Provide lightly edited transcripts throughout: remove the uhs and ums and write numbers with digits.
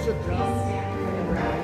a drum. Stand for the bride.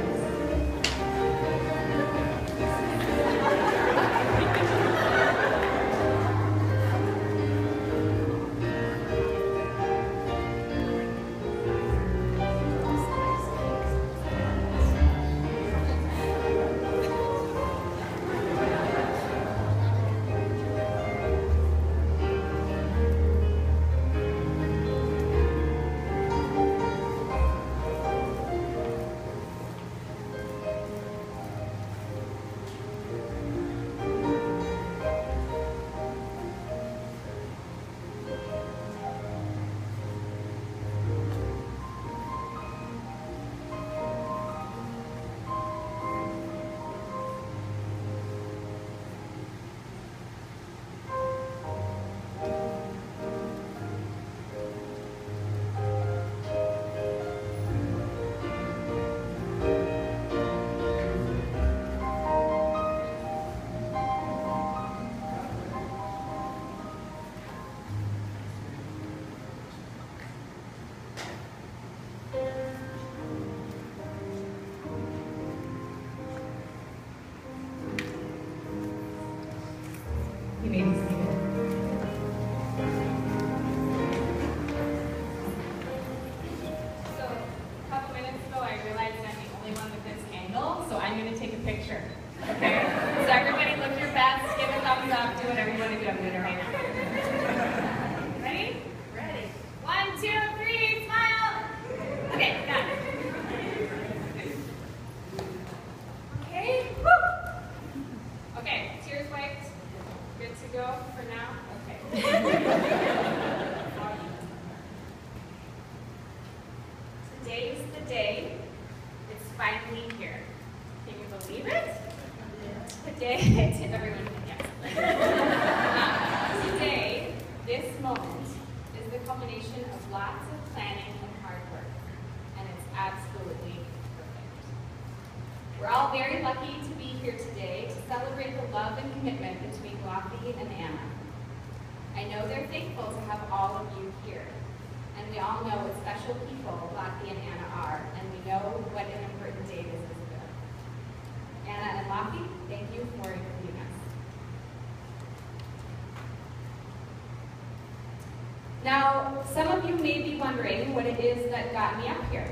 You may be seated. So, a couple minutes ago, I realized I'm the only one with this angle, so I'm going to take a picture. Okay? So everybody look your best, give a thumbs up, do whatever you want to do. I'm doing it right now. Ready? Ready. 1, 2, 3, smile! Okay, done. Okay, woo! Okay, tears wiped. Good to go for now? Okay. Today's the day. It's finally here. Can you believe it? Today, everyone can yes. Today, this moment is the culmination of lots of planning and hard work, and it's absolutely perfect. We're all very lucky to be here today to celebrate the love and commitment between Loth and Anna. I know they're thankful to have all of you here, and we all know what special people Loth and Anna are, and we know what an important day this is for them. Anna and Loth, thank you for including us. Now, some of you may be wondering what it is that got me up here.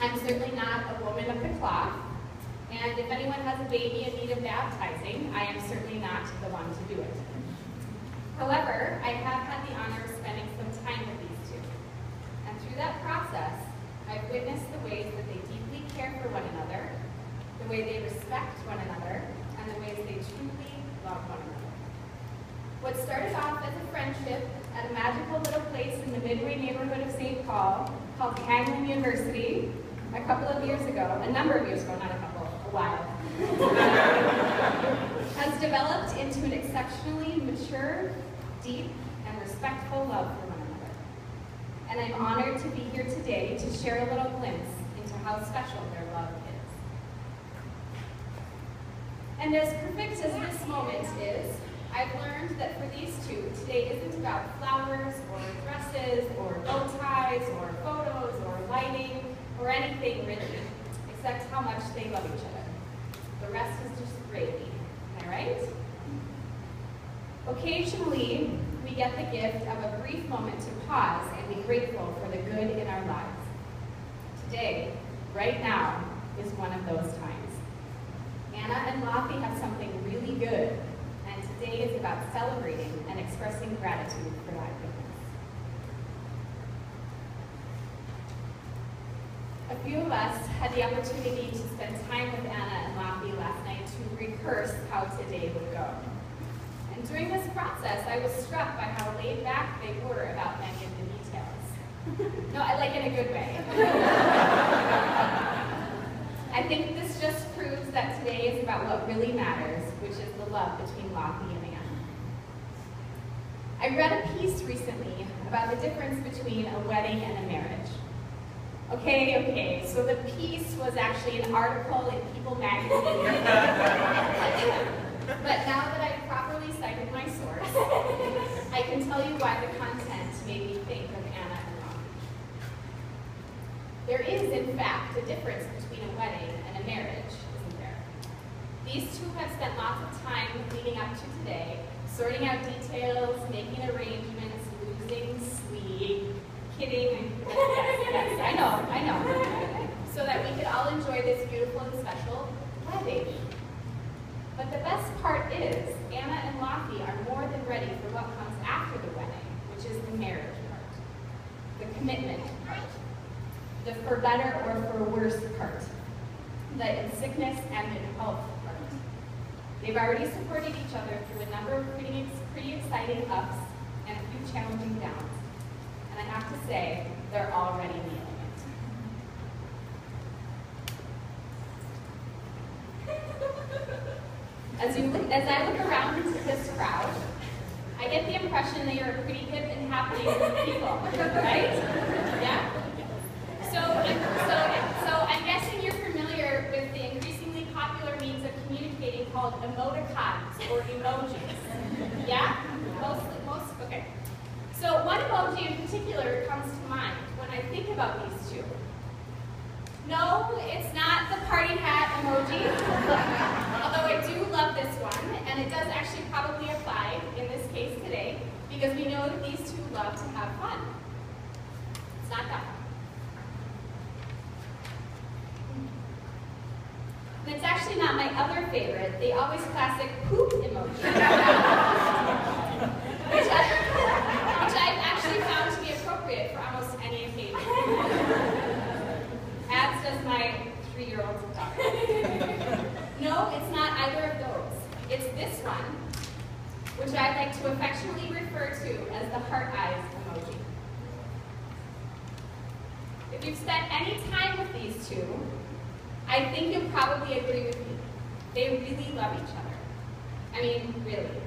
I'm certainly not a woman of the cloth, and if anyone has a baby in need of baptizing, I am certainly not the one to do it. However, I have had the honor of spending some time with these two. And through that process, I've witnessed the ways that they deeply care for one another, the way they respect one another, and the ways they truly love one another. What started off as a friendship at a magical little place in the Midway neighborhood of St. Paul called Hamlin University a couple of years ago, a number of years ago, not a couple, a while, has developed into an exceptionally mature, deep, and respectful love for one another. And I'm honored to be here today to share a little glimpse into how special their love is. And as perfect as this moment is, I've learned that for these two, today isn't about flowers, or dresses, or bow ties, or photos, or lighting, or anything really, except how much they love each other. The rest is just gravy, am I right? Occasionally, we get the gift of a brief moment to pause and be grateful for the good in our lives. Today, right now, is one of those times. Anna and Loth have something really good, and today is about celebrating and expressing gratitude for that goodness. A few of us had the opportunity to spend time with Anna and Loth last night to rehearse how today would go. And during this process, I was struck by how laid back they were about many of the details. No, I like in a good way. I think this just proves that today is about what really matters, which is the love between Loth and Anna. I read a piece recently about the difference between a wedding and a marriage. Okay, so the piece was actually an article in People magazine. But now that I've properly cited my source, I can tell you why the content made me think of Anna and Loth. there is, in fact, a difference between a wedding and a marriage, isn't there? These two have spent lots of time leading up to today, sorting out details, making arrangements, losing sleep, kidding. Yes, I know. So that we could all enjoy this beautiful and special wedding. But the best part is, Anna and Loth are more than ready for what comes after the wedding, which is the marriage part, the commitment part, the for better or for worse part, the in sickness and in health part. They've already supported each other through a number of pretty exciting ups and a few challenging downs. And I have to say, they're already nailing it. As I look around into this crowd, I get the impression that you're a pretty hip and happening group of people, right? Yeah? So I'm guessing you're familiar with the increasingly popular means of communicating called emoticons or emojis. Yeah? Okay. So one emoji in particular comes to mind when I think about these two. No, it's not the party hat emoji, although I do love this one, and it does actually probably apply in this case today, because we know that these two love to have fun. It's not that one. And it's actually not my other favorite, the always classic poop emoji, which I've actually found to be appropriate for almost any occasion. As does my 3-year-old daughter. No, it's not either of those. It's this one, which I like to affectionately refer to as the heart eyes emoji. If you've spent any time with these two, I think you'll probably agree with me. They really love each other. I mean, really.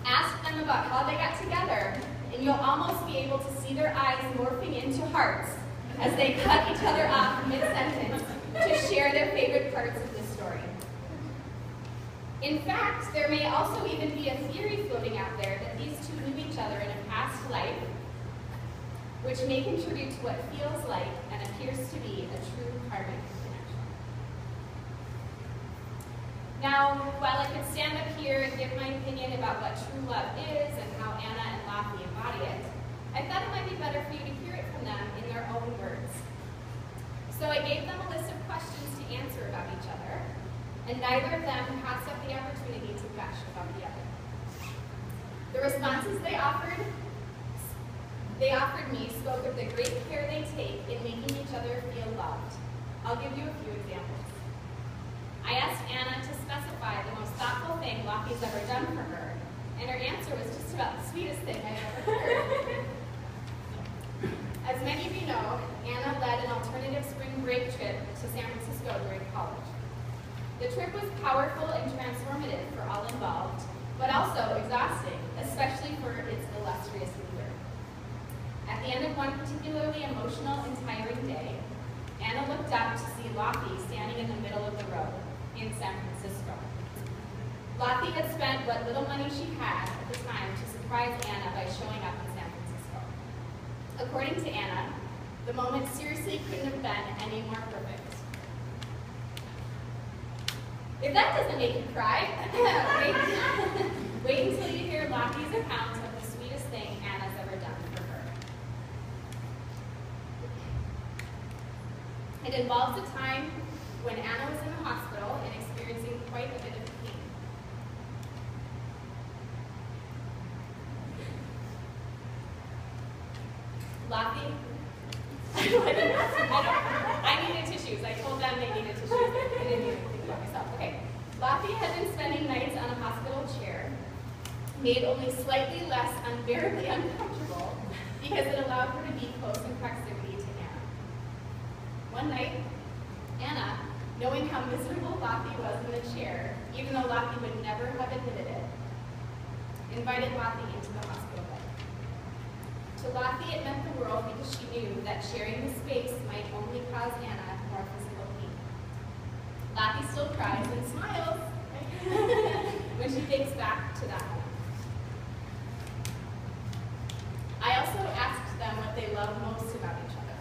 Ask them about how they got together, and you'll almost be able to see their eyes morphing into hearts as they cut each other off mid-sentence to share their favorite parts of the story. In fact, there may also even be a theory floating out there that these two knew each other in a past life, which may contribute to what feels like and appears to be a true karmic connection. Now, while I could stand up here and give my opinion about what true love is and how Anna and Loth embody it, I thought it might be better for you to hear it from them in their own words. So I gave them a list of questions to answer about each other, and neither of them passed up the opportunity to gush about the other. The responses they offered me spoke of the great care they take in making each other feel loved. I'll give you a few examples. I asked Anna to specify the most thoughtful thing Loth's ever done for her, and her answer was just about the sweetest thing I've ever heard. As many of you know, Anna led an alternative spring break trip to San Francisco during college. The trip was powerful and transformative for all involved, but also exhausting, especially for its illustrious leader. At the end of one particularly emotional and tiring day, Anna looked up to see Loth standing in the middle of the road in San Francisco. Loth had spent what little money she had at the time to surprise Anna by showing up in San Francisco. According to Anna, the moment seriously couldn't have been any more perfect. If that doesn't make you cry, wait until you hear Loth's account of the sweetest thing Anna's ever done for her. It involves a time when Anna was in the hospital and experiencing quite a bit of pain. Loth, I needed tissues. I told them they needed tissues. I didn't even think about myself. Okay. Loth had been spending nights on a hospital chair, made only slightly less unbearably uncomfortable because it allowed her to be close in proximity to Anna. One night, Anna, knowing how miserable Loth was in the chair, even though Loth would never have admitted it, invited Loth into the hospital bed. To Loth, it meant the world because she knew that sharing the space might only cause Anna more physical pain. Loth still cries and smiles when she thinks back to that moment. I also asked them what they love most about each other.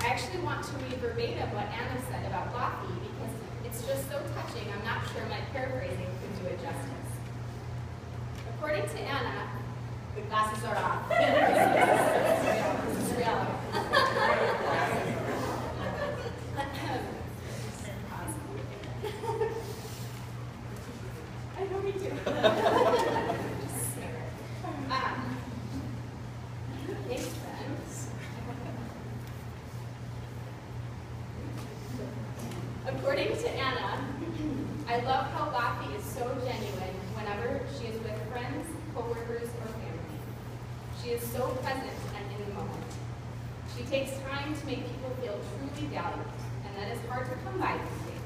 I actually actually want to read verbatim what Anna said about Loth because it's just so touching. I'm not sure my paraphrasing could do it justice. According to Anna, the glasses are off. This is reality. I know we do. Thanks, friends. According to Anna, I love how Loth is so genuine whenever she is with friends, co-workers, or family. She is so present and in the moment. She takes time to make people feel truly valued, and that is hard to come by these days.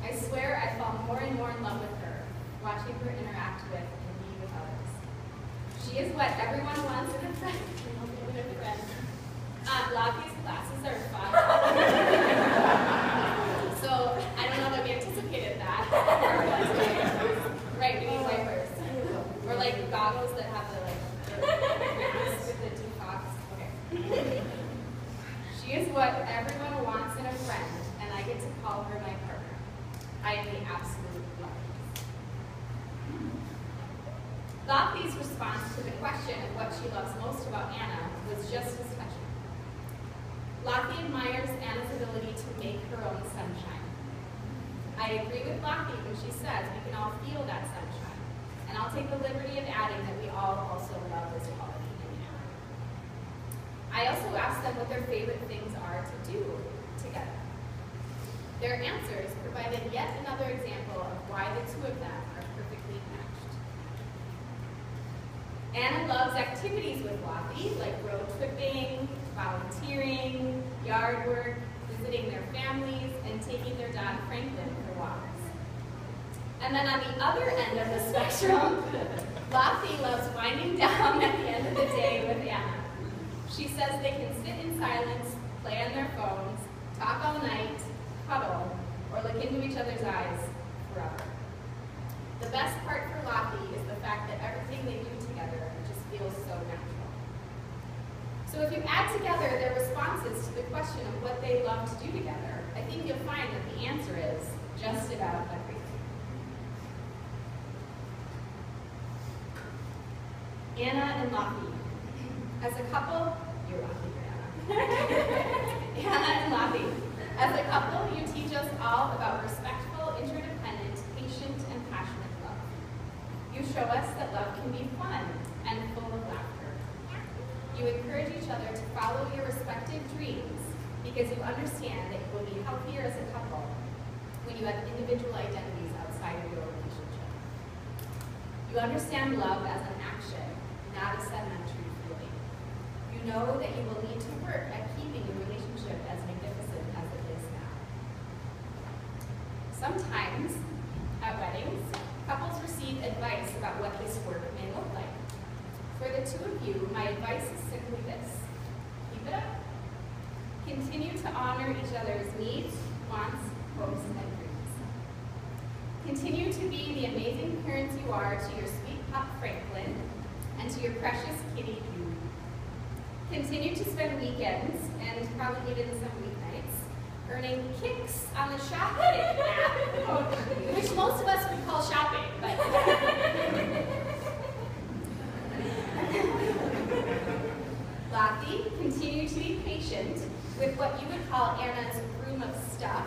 I swear I fall more and more in love with her, watching her interact with and be with others. She is what everyone wants in a friend. Loth's glasses are fun. So I don't know that we anticipated that. Right, we need wipers. Or like goggles that have the mask with the two cocks. Okay. She is what everyone wants in a friend, and I get to call her my partner. I am the absolute Loth. Loth's response to the question of what she loves most about Anna was just as touching. Loth admires Anna's ability to make her own sunshine. I agree with Loth when she says we can all feel that sunshine, and I'll take the liberty of adding that we all also love this quality in Anna. I also asked them what their favorite things are to do together. Their answers provided yet another example of why the two of them are perfectly matched. Anna loves activities with Loth, like road tripping, volunteering, yard work, visiting their families, and taking their dog Franklin for walks. And then on the other end of the spectrum, Loth loves winding down at the end of the day with Anna. She says they can sit in silence, play on their phones, talk all night, cuddle, or look into each other's eyes forever. The best part for Loth is the fact that everything they do together just feels so natural. So if you add together their responses to the question of what they love to do together, I think you'll find that the answer is just about everything. Anna and Loth. As a couple, you're Loth, Anna. Anna and Loth. As a couple, you teach us all about respectful, interdependent, patient, and passionate love. You show us that love can be fun and full of laughter. You encourage each other to follow your respective dreams because you understand that you will be healthier as a couple when you have individual identities outside of your relationship. You understand love as an action, not a sedimentary feeling. You know that you will need to work at keeping your relationship as magnificent as it is now. Sometimes, at weddings, couples receive advice about what this work may look like. For the two of you, my advice is simply this. Keep it up. Continue to honor each other's needs, wants, hopes, and dreams. Continue to be the amazing parents you are to your sweet pup Franklin and to your precious kitty Jude. Continue to spend weekends, and probably even some weeknights, earning kicks on the shopping app, which most of us would call shopping, but Loth, continue to be patient with what you would call Anna's room of stuff,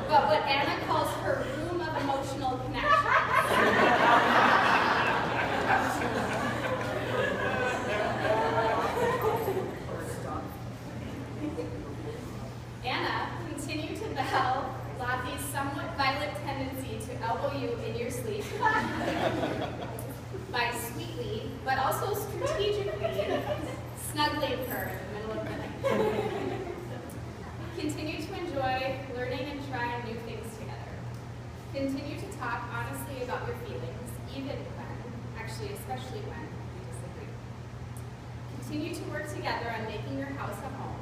but what Anna calls her room of emotional connection. Anna, continue to bell Loth's somewhat violent tendency to elbow you in your sleep by sweetly, but also strategically, snuggling her in the middle of the night. Continue to enjoy learning and trying new things together. Continue to talk honestly about your feelings, even when, actually especially when, you disagree. Continue to work together on making your house a home.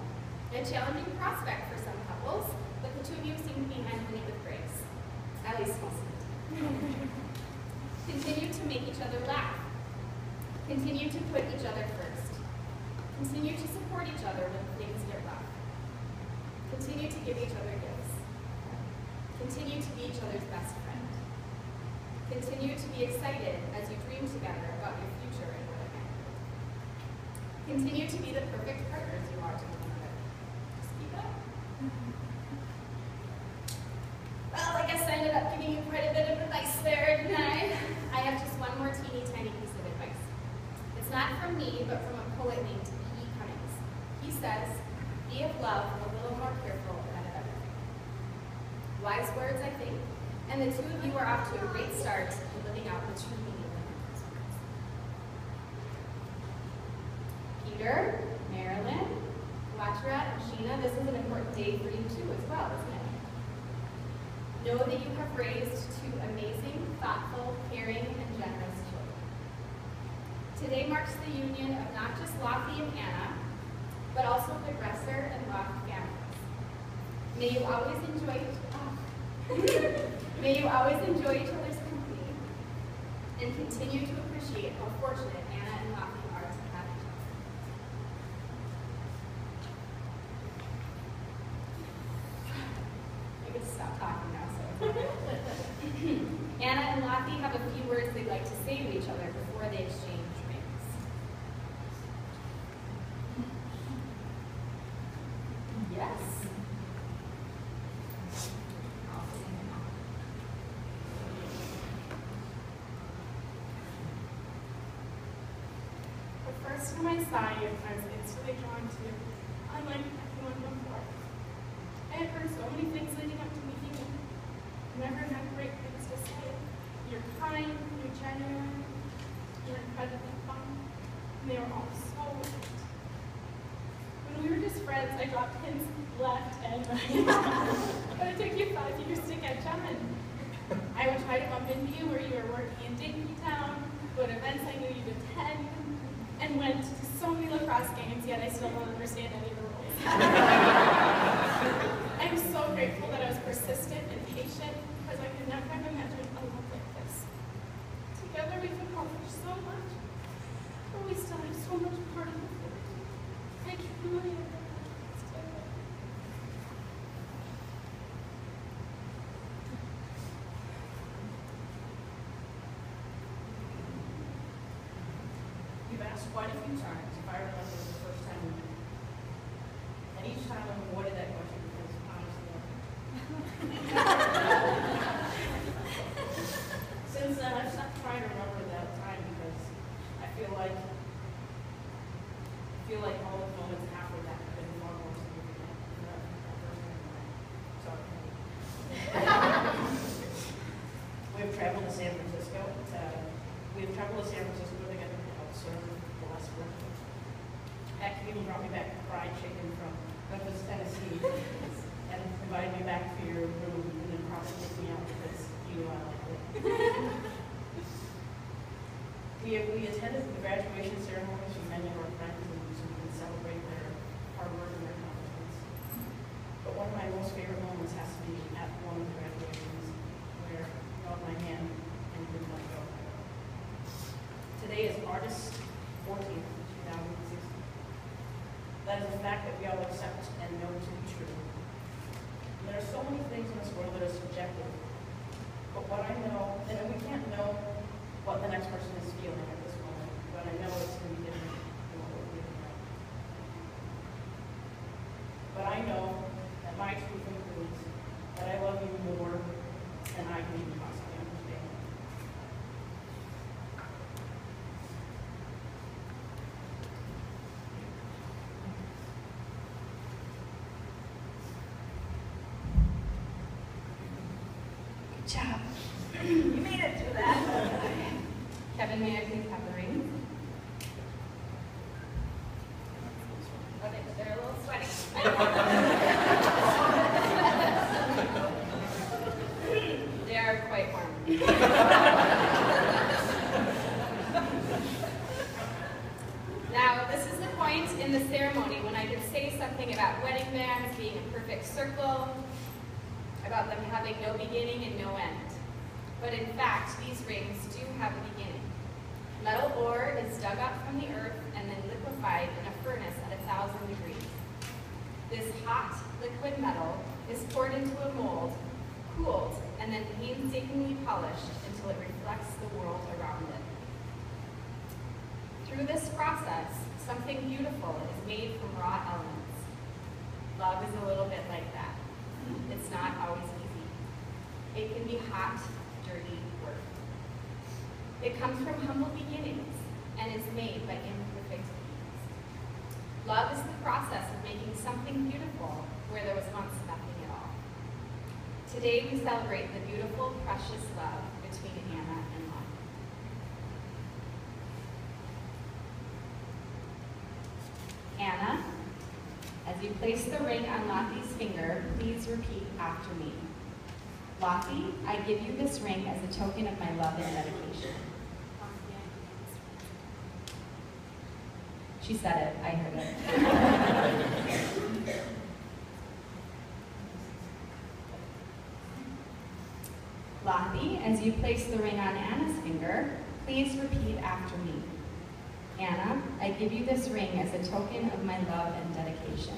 A challenging prospect for some couples, but the two of you seem to be handling it with grace. At least most of the time. Continue to make each other laugh. Continue to put each other first. Continue to support each other when things get rough. Continue to give each other gifts. Continue to be each other's best friend. Continue to be excited as you dream together about your future and what it might hold. Continue to be the perfect partners you are to one another. Just keep it up. Well, I guess I ended up giving you quite a bit of advice there, didn't I? I have just one more teeny tiny piece of advice. It's not from me, but from a poet named E. Cummings. He says, "Be of love a little more careful than of everything." Wise words, I think, and the two of you are off to a great start in living out the true meaning of those words. Peter, Marilyn, Watcherat, and Sheena, this is an important day for you too as well, isn't it? Know that you have raised two amazing, thoughtful, caring, and generous children. Today marks the union of not just Loth and Anna, but also the Gresser and Loth families. May you always enjoy May you always enjoy each other's company and continue to appreciate how fortunate Anna and Loth are to have each other. I can stop talking now, so Anna and Loth have a few words they'd like to say to each other before they exchange rings. Yes. The first time I saw you, I was instantly drawn to you, unlike anyone before. I had heard so many things leading up to meeting you. Never had great things to say. You're kind, you're genuine, you're incredibly fun, and they were all so right. When we were just friends, I dropped hints left and right. But it took you 5 years to catch on. I would try to bump into you where you were working in Dinkytown, go to events I knew you'd attend, and went to so many lacrosse games, yet I still don't understand any of the rules. I'm so grateful that I was persistent and patient, because I could never have imagined a love like this. Together we've accomplished so much, but we still have so much part of the future. I truly adore this together. You've asked quite a few times if I remember the first time we met. And each time I've avoided that question because honestly, since then I've stopped trying to remember that time because I feel like all the moments after that have been far more significant than that first time we met. Sorry. We've traveled to San Francisco. We've traveled to San Francisco together to help serve the last spring. Heck, you even brought me back fried chicken from Memphis, Tennessee, and invited me back to your room, and then probably kicked me out because you knew I liked it. We attended the graduation ceremonies from many of our friends, and so we can celebrate their hard work and their accomplishments. But one of my most favorite moments has to be at one of the graduations, where you held my hand and you didn't let go. Today is August 14th, 2016. That is a fact that we all accept and know to be true. And there are so many things in this world that are subjective. But what I know, and we can't know what the next person is feeling at this moment, but I know it's going to be different than what we're feeling right now. But I know that my truth includes that I love you more than I can even possibly understand. Good job. You made it through that. Kevin, may I please have the rings? Okay, they're a little sweaty. They are quite warm. Now, this is the point in the ceremony when I could say something about wedding bands being a perfect circle, about them having no beginning and no end. But in fact, these rings do have a beginning. Metal ore is dug up from the earth and then liquefied in a furnace at 1,000 degrees. This hot, liquid metal is poured into a mold, cooled, and then painstakingly polished until it reflects the world around it. Through this process, something beautiful is made from raw elements. Love is a little bit like that. It's not always easy. It can be hot, dirty work. It comes from humble beginnings and is made by imperfect means. Love is the process of making something beautiful where there was once nothing at all. Today we celebrate the beautiful, precious love between Anna and Loth. Anna, as you place the ring on Lothy's finger, please repeat after me. Lothy, I give you this ring as a token of my love and dedication. She said it, I heard it. Lothy, as you place the ring on Anna's finger, please repeat after me. Anna, I give you this ring as a token of my love and dedication.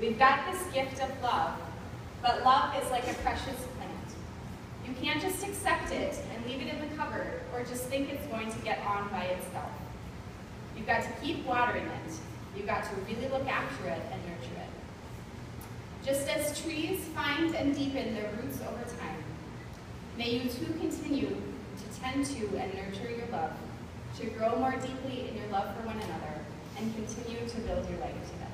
We've got this gift of love, but love is like a precious plant. You can't just accept it and leave it in the cupboard or just think it's going to get on by itself. You've got to keep watering it. You've got to really look after it and nurture it. Just as trees find and deepen their roots over time, may you too continue to tend to and nurture your love, to grow more deeply in your love for one another, and continue to build your life together.